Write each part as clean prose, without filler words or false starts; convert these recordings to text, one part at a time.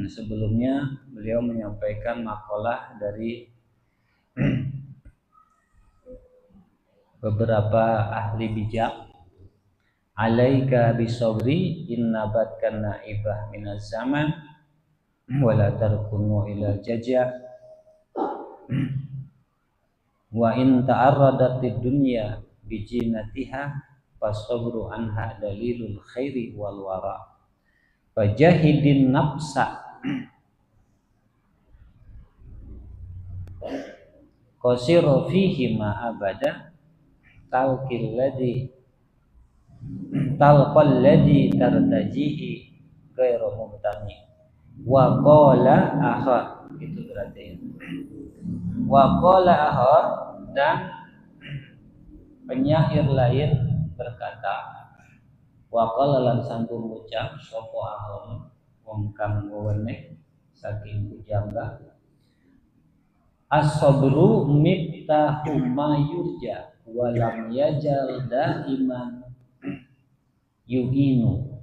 sebelumnya beliau menyampaikan makalah dari beberapa ahli bijak. Alaika bisabri innabatkan naibah minaz zaman wala tarkunu ila jajah wa in ta'arradatid dunya bijinatiha fasabru anha dalilul khairi wal wara fajahidin nafsa qasiru fihi ma abada talqal ladzi tartajihi ghairu mumtani wa qala akhar. Itu berarti wa qala akhar, dan penyair lain berkata, wa qala lan santun ucap sapa ahon wong kang weweneh saking pujangga, as-sabru miftahu ma yurja wa lam yajal daiman yuhinu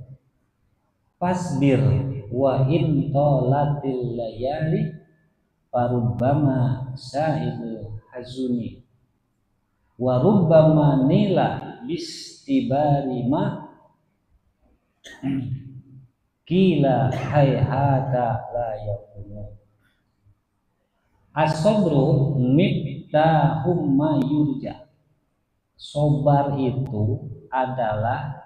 fasbir wa in tolatil layali farubbama sa'idul hazuni wa rubbama nila bistibari ma kila hayhata la yakunu. As-sabru miftahum ma yurja. Sobar itu adalah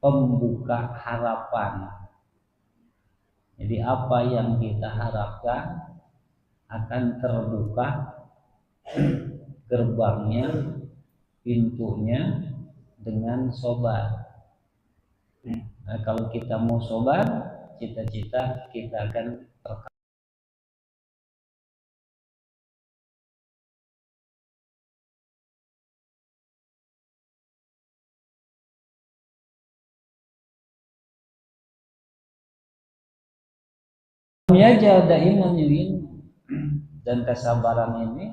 pembuka harapan. Jadi apa yang kita harapkan akan terbuka gerbangnya, pintunya dengan sobar. Nah, kalau kita mau sobar, cita-cita kita akan tercapai. Ya daiman yu'in, dan kesabaran ini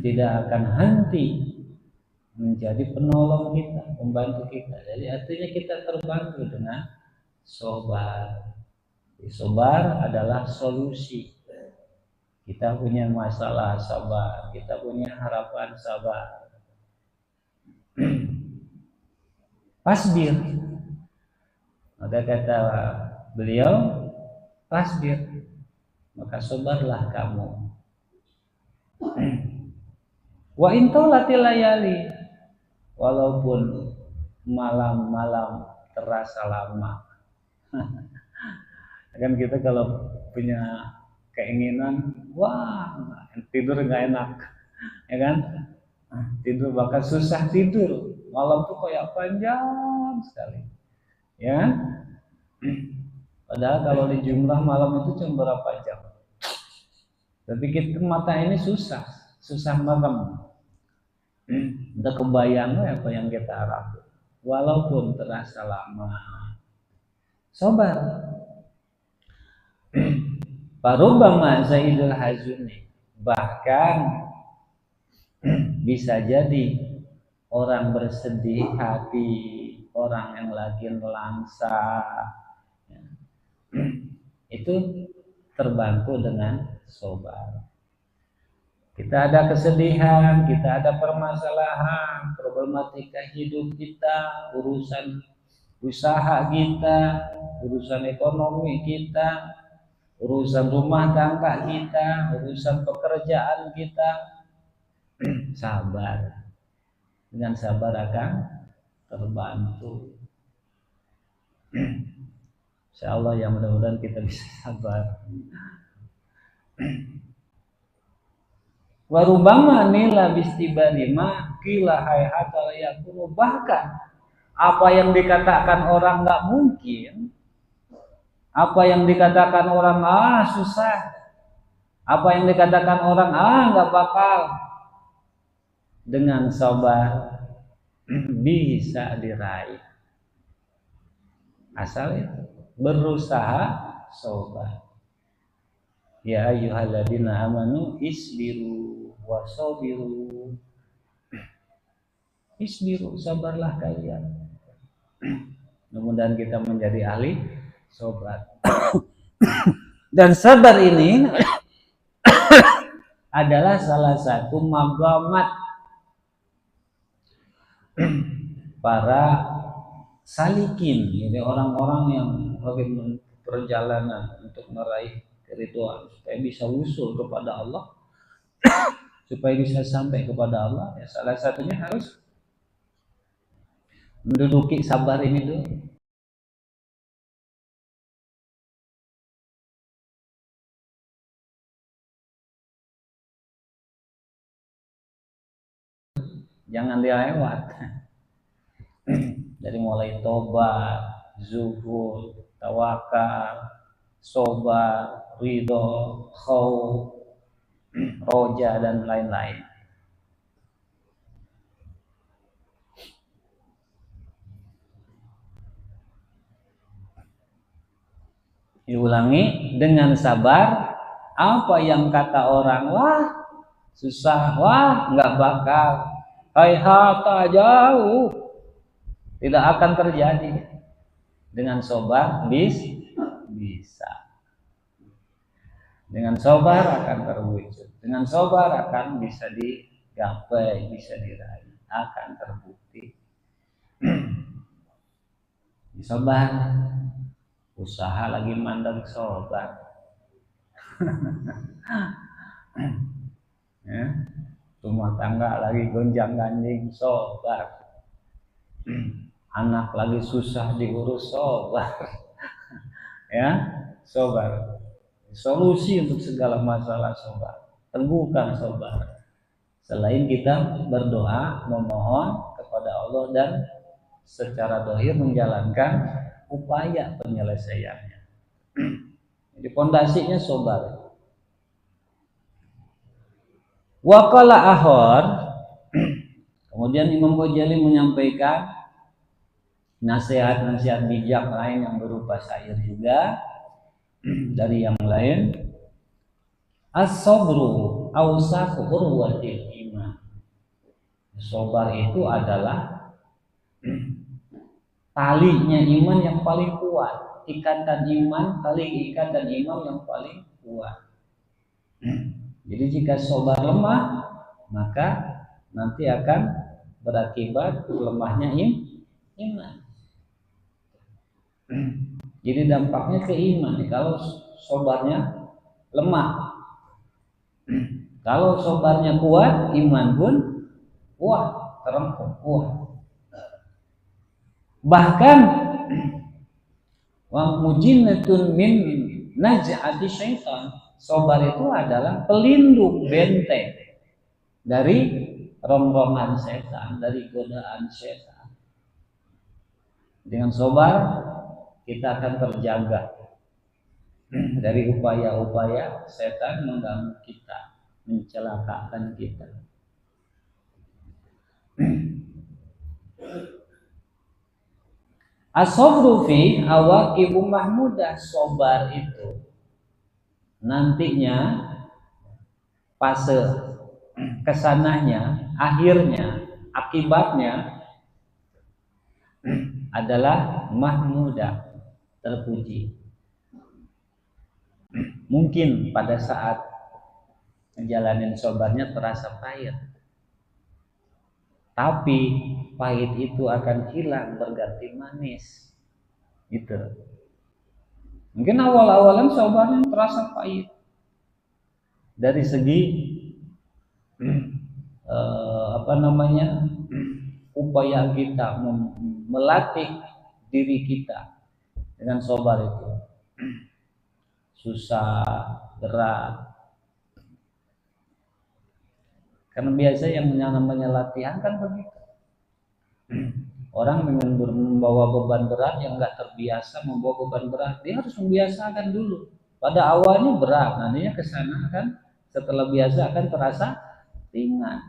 tidak akan henti menjadi penolong kita, membantu kita. Jadi artinya kita terbantu dengan sobar. Sobar adalah solusi. Kita punya masalah, sabar. Kita punya harapan, sabar. Fasbir. Maka kata beliau, fasbir, maka sabarlah kamu. Wa intolatil layali, walaupun malam-malam terasa lama. Kan kita kalau punya keinginan, wah tidur nggak enak, ya kan? Tidur bahkan susah tidur, malam tuh kayak panjang sekali, ya kan? Padahal kalau di jumlah malam itu cuma berapa jam, tapi kita mata ini susah malam. Udah kebayang apa yang kita harapkan, walaupun terasa lama. Sobar. Farubbama zaidul hazuni, bahkan bisa jadi orang bersedih hati, orang yang lagi nelangsa, itu terbantu dengan sobar. Kita ada kesedihan, kita ada permasalahan, problematika hidup kita, urusan usaha kita, urusan ekonomi kita, urusan rumah tangga kita, urusan pekerjaan kita. Sabar. Dengan sabar akan terbantu. Insyaallah ya, mudah-mudahan kita bisa sabar. Warubama nila bistibari ma kila hayhata yakunu, bahkan apa yang dikatakan orang nggak mungkin, apa yang dikatakan orang susah, apa yang dikatakan orang nggak bakal, dengan sabar bisa diraih. Asal itu berusaha sabar. Ya ayyuhalladzina amanu isbiru wasabiru. Isbiru, sabarlah kalian. Mudah-mudahan kita menjadi ahli Sabar. Dan sabar ini adalah salah satu magamat para salikin, jadi orang-orang yang lagi perjalanan untuk meraih keridhaan, supaya bisa usul kepada Allah, supaya bisa sampai kepada Allah, ya salah satunya harus menduduki sabar ini dulu. Jangan dilewat. Dari mulai tobat, zuhud, tawakal, sobar, ridho, khauf, roja, dan lain-lain. Diulangi, dengan sabar. Apa yang kata orang, wah susah, wah nggak bakal, hayhata jauh, tidak akan terjadi. Dengan sabar bisa. Dengan sabar akan terwujud. Dengan sabar akan bisa digapai, bisa diraih, akan terbukti. Sabar. Usaha lagi mandang sabar. Ya. Rumah tangga lagi gonjang-ganjing, sabar. Anak lagi susah diurus, sabar. Ya, sabar. Solusi untuk segala masalah, sabar. Teguhkan sabar. Selain kita berdoa, memohon kepada Allah dan secara dohir menjalankan upaya penyelesaiannya. Jadi pondasinya sabar. Waqala ahor. Kemudian Imam Ghazali menyampaikan nasihat-nasihat bijak lain yang berupa syair juga dari yang lain. As-sabru awsaqu urwatil iman. Sabar itu adalah talinya iman yang paling kuat, ikatan iman, tali ikatan iman yang paling kuat. Jadi jika sabar lemah, maka nanti akan berakibat lemahnya iman. Jadi dampaknya ke iman kalau sabarnya lemah. Kalau sabarnya kuat, iman pun kuat, terempuk kuat. Bahkan wa mujinnatun min naj'ati syaitan. Sabar itu adalah pelindung benteng dari rongrongan setan, dari godaan setan. Dengan sabar kita akan terjaga dari upaya-upaya setan mengganggu kita, mencelakakan kita. As-sabru fi awaqibu mahmudah. Sabar itu nantinya fase kesananya, akhirnya, akibatnya adalah mahmudah, terpuji. Mungkin pada saat menjalani sabarnya terasa pahit, tapi pahit itu akan hilang berganti manis. Gitu. Mungkin awal-awalan sabarnya terasa pahit dari segi upaya kita melatih diri kita dengan sabar itu susah, berat. Karena biasa yang namanya latihan kan begitu. Orang dengan membawa beban berat yang nggak terbiasa membawa beban berat, dia harus membiasakan dulu. Pada awalnya berat, nantinya kesana kan setelah biasa akan terasa ringan.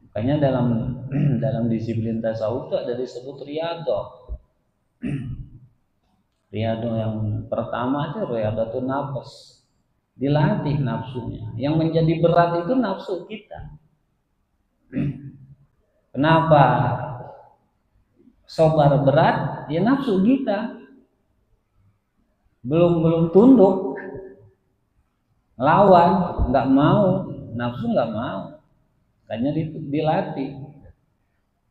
Makanya dalam disiplin tasawuf ada disebut riyadhah. Riyadhah yang pertama itu riyadhatun nafs, dilatih nafsunya. Yang menjadi berat itu nafsu kita. Kenapa Sabar berat, ya nafsu kita belum tunduk, lawan, nggak mau, nafsu nggak mau, makanya dilatih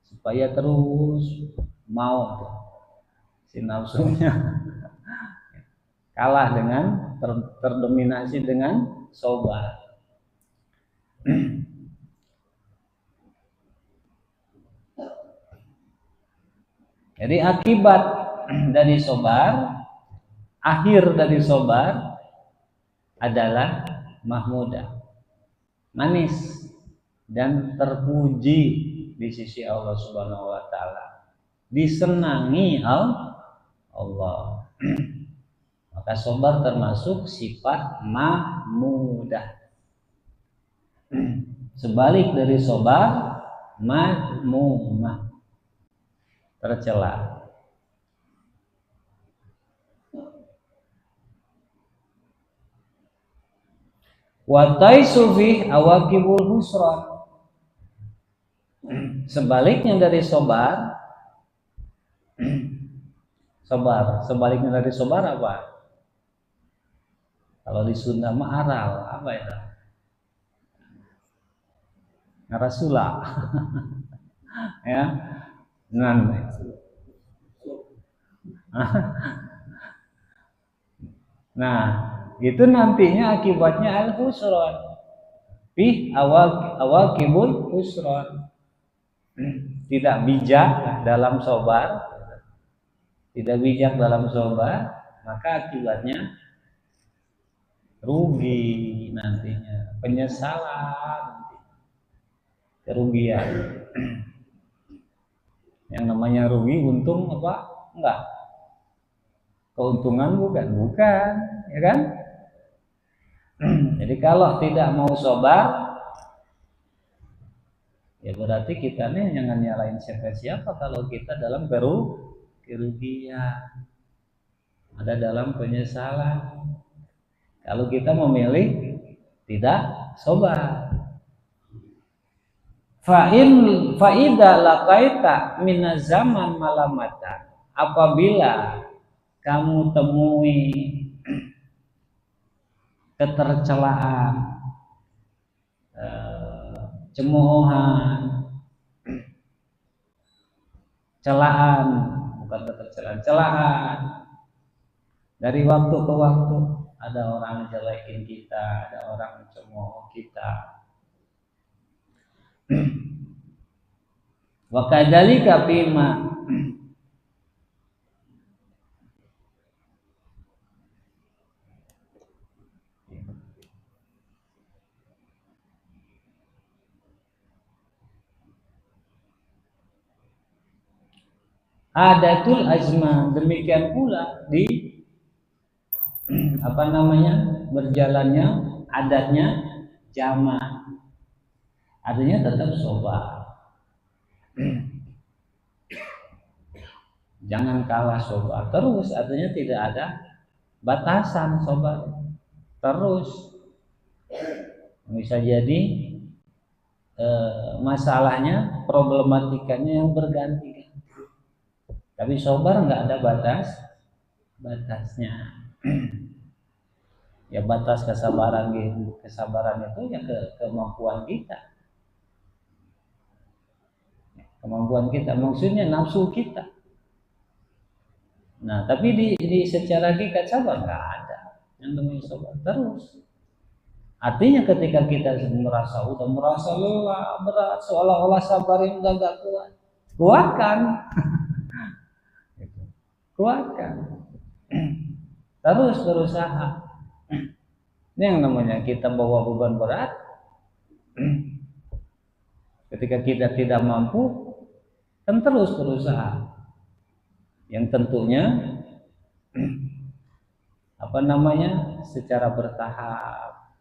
supaya terus mau si nafsunya kalah dengan terdominasi dengan sabar. Jadi akibat dari sabar, akhir dari sabar adalah mahmudah, manis dan terpuji di sisi Allah Subhanahu wa taala. Disenangi Allah. Maka sabar termasuk sifat mahmudah. Sebalik dari sabar, madmumah, tercela. Wa taisu fi awaqibul husran. Sebaliknya dari sabar, sebaliknya dari sabar apa? Kalau di Sunda mah aral, apa itu? Ngarasula. Ya. Nah, itu nantinya akibatnya al-husran. Fi awaqibul husran. Tidak bijak dalam sabar, maka akibatnya rugi nantinya, penyesalan, kerugian. Yang namanya rugi, untung apa? Enggak. Keuntungan bukan, ya kan? Jadi kalau tidak mau sabar, ya berarti kita nih jangan nyalain siapa kalau kita dalam kerugian, ada dalam penyesalan. Kalau kita memilih tidak sabar. Fa'idha laqaita minaz zaman malamata. Apabila kamu temui ketercelaan, cemoohan, celaan, bukan ketercelaan, celaan. Dari waktu ke waktu ada orang jelekin kita, ada orang cemooh kita. Wa kadzalika bima adatul azman, demikian pula di berjalannya adatnya zaman, artinya tetap sabar. Jangan kalah sabar terus, artinya tidak ada batasan sabar terus. Bisa jadi masalahnya, problematikanya yang berganti, tapi sabar nggak ada batasnya. Ya batas kesabaran itu ya kemampuan kita, maksudnya nafsu kita. Nah, tapi di secara hakikat sabar nggak ada yang namanya sabar terus. Artinya ketika kita merasa lelah, berat, seolah-olah sabar yang udah nggak kuatkan, terus berusaha. Ini yang namanya kita bawa beban berat. Ketika kita tidak mampu, kan terus berusaha. Yang tentunya secara bertahap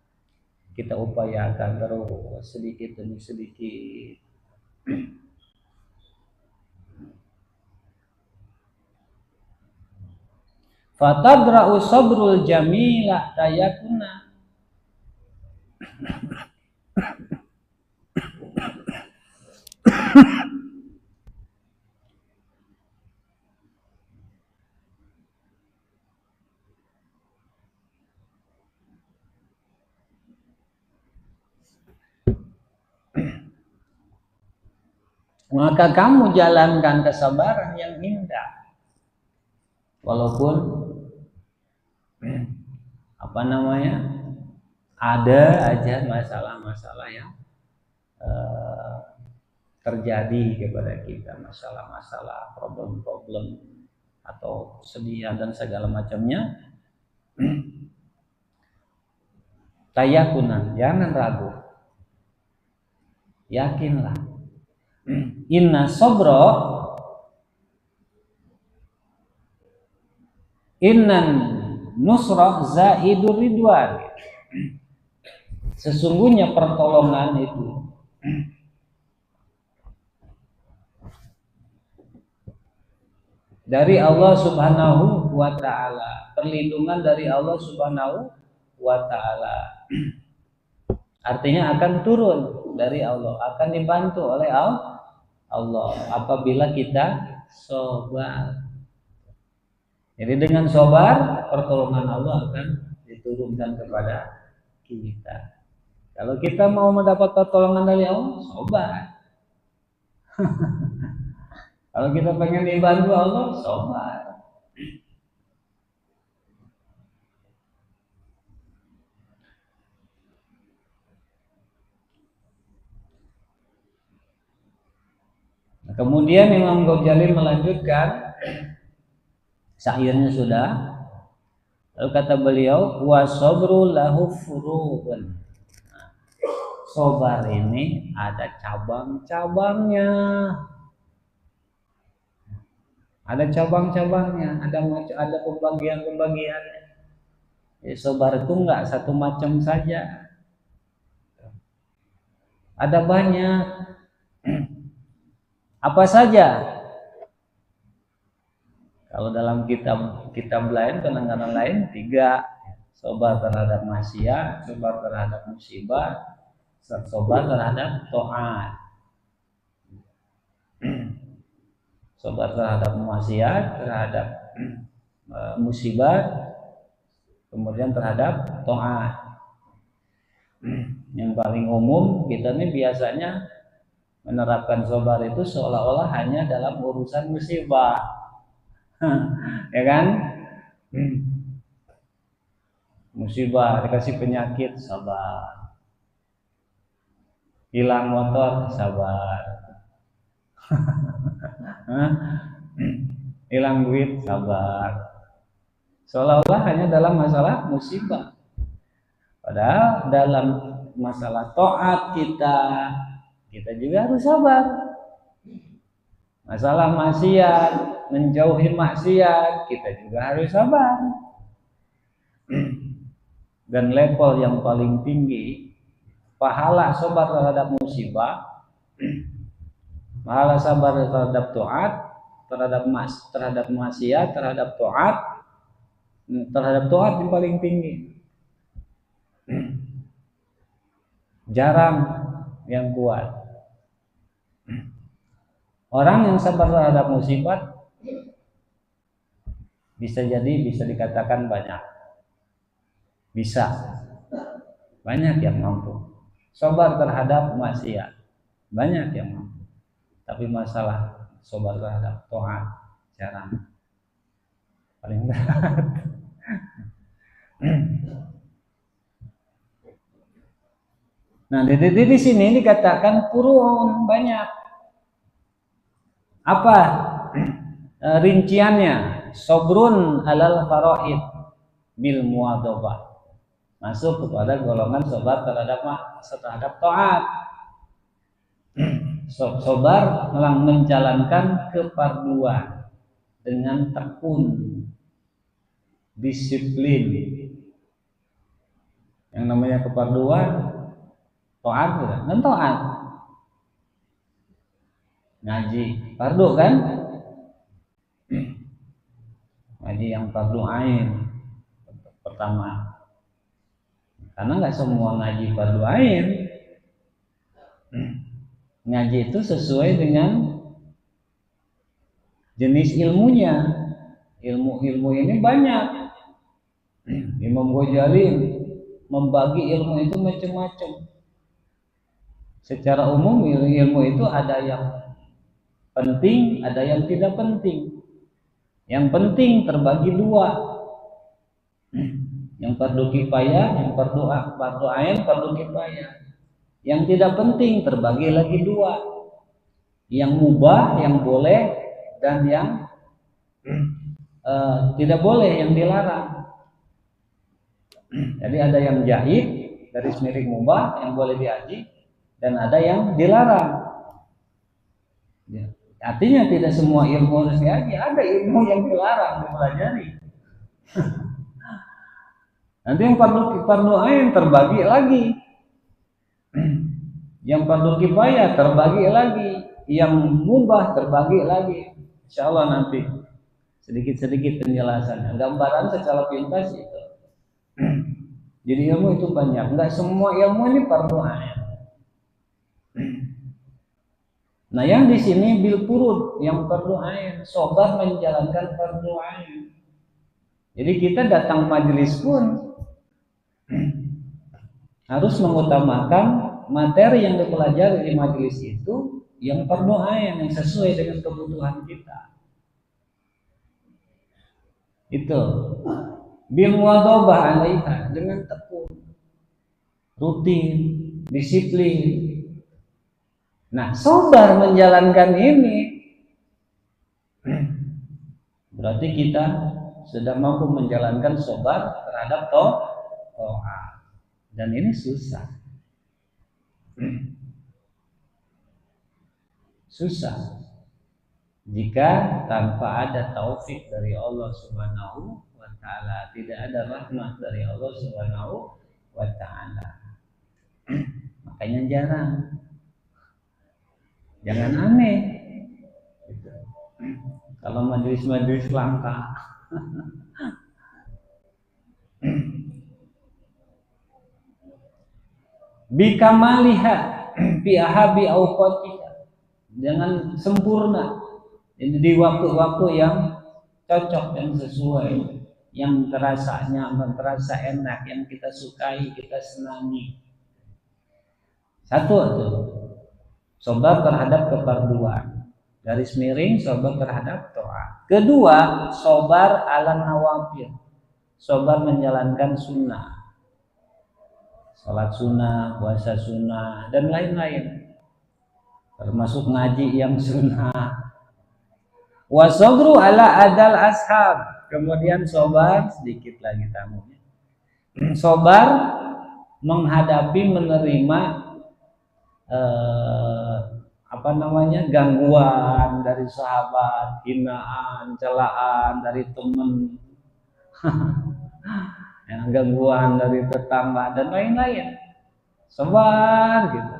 kita upayakan terus sedikit demi sedikit. Fatadra'u sabrul jamila tayakuna. maka kamu jalankan kesabaran yang indah. Walaupun ada aja masalah-masalah yang terjadi kepada kita, masalah-masalah, problem-problem atau kesedihan dan segala macamnya. Tayakunan, jangan ragu, yakinlah. Inna sobro, innan nusrah zaidur ridwan. Sesungguhnya pertolongan itu dari Allah Subhanahu wa ta'ala, perlindungan dari Allah Subhanahu wa ta'ala. Artinya akan turun dari Allah, akan dibantu oleh Allah apabila kita sabar. Jadi dengan sabar, pertolongan Allah akan diturunkan kepada kita. Kalau kita mau mendapat pertolongan dari Allah, sabar. Kalau kita pengen dibantu Allah, sabar. Nah, kemudian Imam Ghazali melanjutkan, syairnya sudah. Lalu kata beliau, wa sabru lahu furu'un. Nah, sabar ini ada cabang-cabangnya. Ada cabang-cabangnya, ada pembagian-pembagiannya. Jadi sabar itu enggak satu macam saja. Ada banyak. Apa saja? Kalau dalam kitab lain, penanganan lain 3. Sabar terhadap maksiat, sabar terhadap musibah, sabar terhadap taat. Sabar terhadap maksiat, terhadap musibah, kemudian terhadap taat. Yang paling umum kita ini biasanya menerapkan sabar itu seolah-olah hanya dalam urusan musibah. Ya kan? Musibah, dikasih penyakit, sabar. Hilang motor, sabar. Hilang duit, sabar. Seolah-olah hanya dalam masalah musibah. Padahal dalam masalah taat kita juga harus sabar. Masalah maksiat, menjauhi maksiat, kita juga harus sabar. Dan level yang paling tinggi, pahala sabar terhadap musibah, pahala sabar terhadap taat, terhadap maksiat, terhadap taat yang paling tinggi. Jarang yang kuat. Orang yang sabar terhadap musibah bisa dikatakan banyak. Bisa. Banyak yang mampu. Sabar terhadap maksiat, banyak yang mampu. Tapi masalah sabar terhadap taat jarang. Paling berat. Nah, di sini dikatakan purun banyak. Apa rinciannya? Sobrun alal faraid bil muadhabah. Masuk kepada golongan sabar terhadap taat. Sabar menjalankan kefarduan dengan tekun, disiplin. Yang namanya kefarduan, taat dan taat. Ngaji fardu kan? Ngaji yang fardu ain pertama. Karena nggak semua ngaji fardu ain. Ngaji itu sesuai dengan jenis ilmunya. Ilmu ini banyak. Imam Ghazali membagi ilmu itu macam-macam. Secara umum ilmu itu ada yang penting, ada yang tidak penting. Yang penting terbagi dua. Yang fardu kifayah, yang fardu ain, fardu kifayah. Yang tidak penting terbagi lagi dua. Yang mubah, yang boleh, dan yang tidak boleh, yang dilarang. Jadi ada yang jahit, garis miring mubah, yang boleh dihaji, dan ada yang dilarang. Ya. Artinya tidak semua ilmu harus dihaji, ada ilmu yang dilarang dipelajari. Nanti yang fardu ain terbagi lagi, yang fardu kifayah terbagi lagi, yang mubah terbagi lagi. Insya Allah nanti sedikit-sedikit penjelasannya, gambaran secara pintas itu. Jadi ilmu itu banyak, nggak semua ilmu ini fardu ain. Nah yang di sini bil furud, yang fardu ain, sobat menjalankan fardu ain. Jadi kita datang majelis pun harus mengutamakan materi yang dipelajari di majelis itu yang fardu ain, yang sesuai dengan kebutuhan kita. Itu bil muwadhabah 'alaiha, dengan tekun, rutin, disiplin. Nah, sabar menjalankan ini berarti kita sudah mampu menjalankan sabar terhadap taat. Dan ini susah. Susah jika tanpa ada taufik dari Allah Subhanahu wa taala, tidak ada rahmat dari Allah Subhanahu wa taala. Makanya jangan aneh gitu. Kalau majelis-majelis langka bikamaliha bi ahabi awqatiha, dengan sempurna, jadi di waktu-waktu yang cocok dan sesuai, yang terasa nyaman, terasa enak, yang kita sukai, kita senangi. Satu itu sabar terhadap kefarduan, garis miring sabar terhadap taat. Kedua, sabar ala nawafil, sabar menjalankan sunnah, salat sunnah, puasa sunnah, dan lain-lain, termasuk ngaji yang sunnah. Wasabru ala adal ashab, kemudian sabar, sedikit lagi tamunya, sabar menghadapi, menerima gangguan dari sahabat, hinaan, celaan dari teman, gangguan dari tetangga dan lain-lain. Sabar gitu.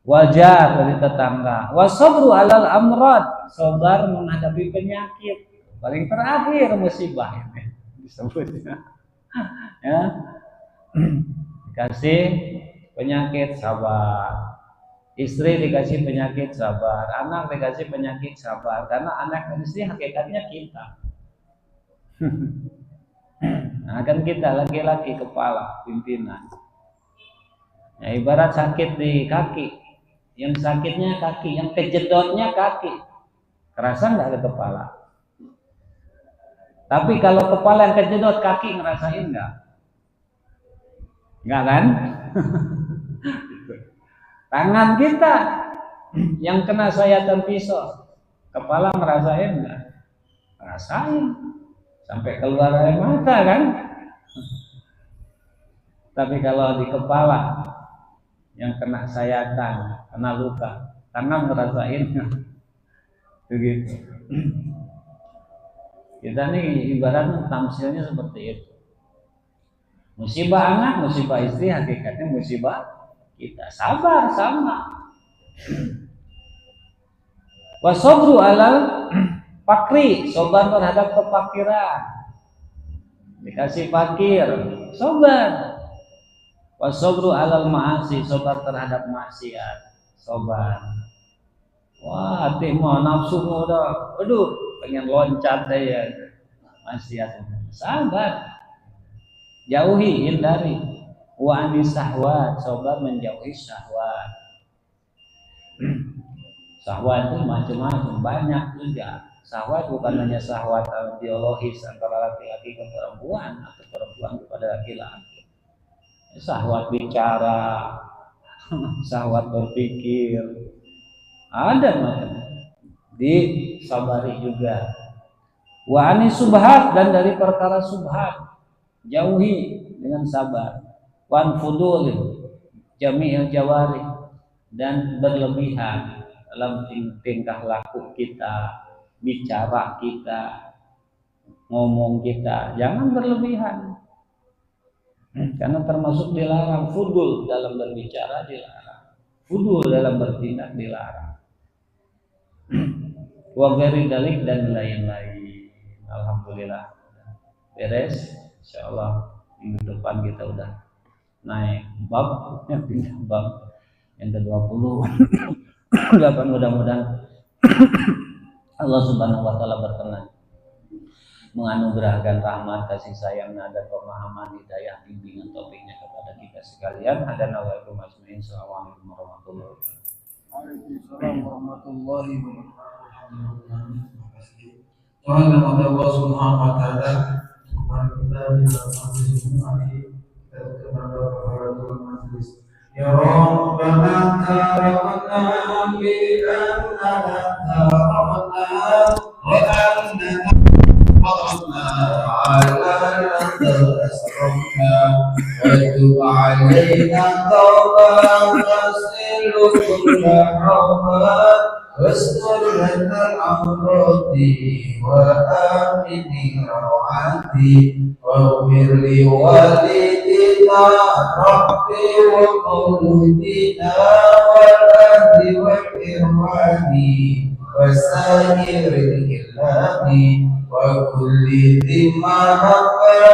Wajar dari tetangga. Wasabru alal amrad, sabar menghadapi penyakit. Paling terakhir musibah ini disebutnya. Ya. Dikasih penyakit, sabar. Istri dikasih penyakit, sabar. Anak dikasih penyakit, sabar. Karena anak dan istri hakikatnya kita. Nah, kan kita laki-laki kepala pimpinan. Ya, ibarat sakit di kaki, yang sakitnya kaki, yang kejedotnya kaki, kerasa nggak ke kepala? Tapi kalau kepala yang kejedot, kaki ngerasain nggak? Nggak kan? Tangan kita yang kena sayatan pisau, kepala ngerasain nggak? Ngerasain, sampai keluar air mata kan? Tapi kalau di kepala yang kena sayatan, kena luka, tangan ngerasain begitu. Kita nih ibaratnya tamsilnya seperti itu. Musibah anak, musibah istri, hakikatnya musibah kita. Sabar sama. Wasabru alal fakri, sabar terhadap kefakiran. Dikasih fakir, sabar. Wasabru alal ma'asi, sabar terhadap maksiat, sabar. Wah, hati mau nafsu mau udah, aduh, pengen loncat aja, maksiat, sabar. Jauhi, hindari. Wa anis syahwat, sabar menjauhi syahwat. Syahwat itu macam-macam, banyak juga. Syahwat bukan hanya syahwat biologis antara laki-laki ke perempuan atau perempuan kepada laki-laki. Syahwat bicara, syahwat berpikir, ada macam. Disabari juga. Wa ani subhat, dan dari perkara subhat jauhi dengan sabar. Wan fudul jami'il jawari, dan berlebihan dalam tingkah laku kita, bicara kita, ngomong kita, jangan berlebihan. Karena termasuk dilarang. Fudul dalam berbicara dilarang, fudul dalam bertindak dilarang. Wa ghairi dalik, dan lain-lain. Alhamdulillah beres. Insyaallah minggu depan kita udah naik bab, pindah bab yang ke-28. Mudah-mudahan Allah Subhanahu wa taala berkenan menganugerahkan rahmat, kasih sayangnya, dan pemahaman, hidayah, bimbingan, taufiknya kepada kita sekalian. Hadana wa iyakum ajmain. Assalamualaikum warahmatullahi wabarakatuh. Waalaikumsalam warahmatullahi wabarakatuh. Kepada Allah Subhanahu wa taala, kita kepada para majlis. Ya Rabbana karamna bi annana karamna wa annana فضلنا على أسرنا وتب علينا توبة تغسل كل حوبة واستر لنا العورات وآمن روعاتي واغفر لوالدينا ربي وقلوبنا والأهل والإخوان وسائر الإخوان وكل ذي ما نفع